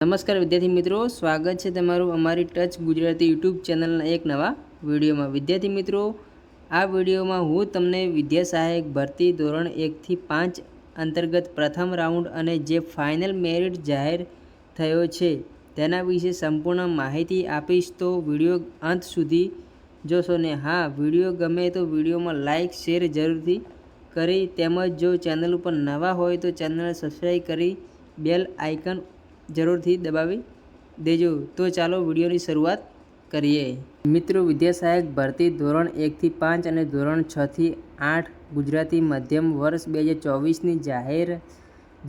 નમસ્કાર વિદ્યાર્થી મિત્રો, સ્વાગત છે તમારું અમારી ટચ ગુજરાતી યુટ્યુબ ચેનલના એક નવા વિડીયોમાં। વિદ્યાર્થી મિત્રો, આ વિડીયોમાં હું તમને વિદ્યા સહાયક ભરતી ધોરણ 1 થી 5 અંતર્ગત પ્રથમ રાઉન્ડ અને જે ફાઇનલ મેરિટ જાહેર થયો છે તેના વિશે સંપૂર્ણ માહિતી આપીશ। તો વિડીયો અંત સુધી જોશો ને હા, વિડીયો ગમે તો વિડીયોમાં લાઇક શેર જરૂરથી કરી, તેમજ જો ચેનલ ઉપર નવા હોય તો ચેનલને સબસ્ક્રાઈબ કરી બેલ આઇકન જરૂરથી દબાવી દેજો। તો ચાલો વિડીયોની શરૂઆત કરીએ। મિત્રો, વિદ્યા સહાયક ભરતી ધોરણ 1 થી 5 અને ધોરણ 6 થી 8 ગુજરાતી માધ્યમ વર્ષ 2024ની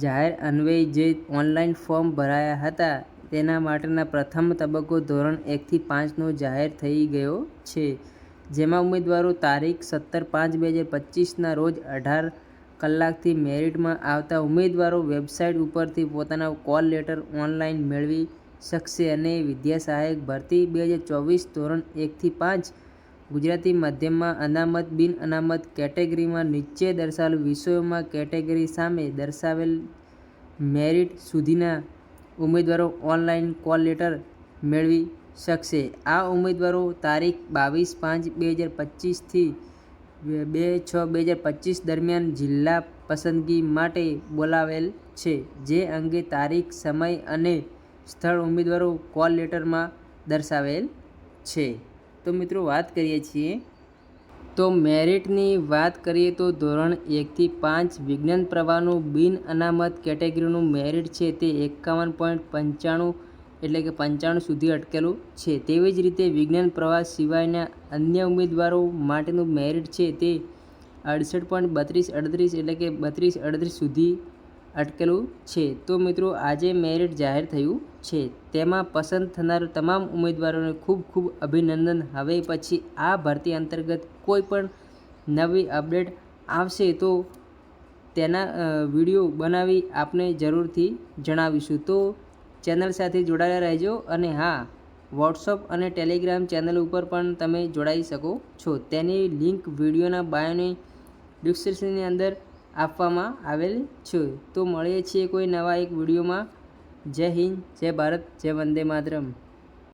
જાહેર અન્વયે જે ઓનલાઈન ફોર્મ ભરાયા હતા તેના માટેના પ્રથમ તબક્કો ધોરણ 1 થી 5નો જાહેર થઈ ગયો છે, જેમાં ઉમેદવારો તારીખ 17/5/2025ના રોજ 18 કલાકથી મેરિટમાં આવતા ઉમેદવારો વેબસાઇટ ઉપરથી પોતાના કોલ લેટર ઓનલાઈન મેળવી શકશે અને વિદ્યા સહાયક ભરતી 2024 ધોરણ 1 થી 5 ગુજરાતી માધ્યમમાં અનામત બિન અનામત કેટેગરીમાં નીચે દર્શાવેલ વિષયોમાં કેટેગરી સામે દર્શાવેલ મેરિટ સુધીના ઉમેદવારો ઓનલાઈન કોલ લેટર મેળવી શકશે। આ ઉમેદવારો તારીખ 22/5/2025 થી 2/6/2025 દરમિયાન જિલ્લા પસંદગી માટે બોલાવેલ છે, જે અંગે તારીખ, સમય અને સ્થળ ઉમેદવારો કોલ લેટરમાં દર્શાવેલ છે। તો મિત્રો, વાત કરીએ છીએ તો મેરિટની વાત કરીએ તો ધોરણ 1 થી 5 વિજ્ઞાન પ્રવાહનું બિન અનામત કેટેગરીનું મેરિટ છે તે 51.95 એટલે કે 95 સુધી અટકેલું છે। તેવી જ રીતે વિજ્ઞાન પ્રવાહ સિવાયના અન્ય ઉમેદવારો માટેનું મેરિટ છે તે 68.3238 એટલે કે 3238 સુધી અટકેલું છે। તો મિત્રો, આજે મેરિટ જાહેર થયું છે તેમાં પસંદ થનાર તમામ ઉમેદવારોને ખૂબ ખૂબ અભિનંદન। હવે પછી આ ભરતી અંતર્ગત કોઈ પણ નવી અપડેટ આવશે તો તેના વિડીયો બનાવી આપને જરૂરથી જણાવીશું। તો ચેનલ સાથે જોડાયેલા રહેજો અને હા, વોટ્સઅપ અને ટેલિગ્રામ ચેનલ ઉપર પણ તમે જોડાઈ શકો છો। તેની લિંક વિડીયોના બાયોની ડિસ્ક્રિપ્શનની અંદર આપવામાં આવેલ છે। તો મળીએ છીએ કોઈ નવા એક વિડીયોમાં। જય હિન્દ, જય ભારત, જય વંદે માતરમ।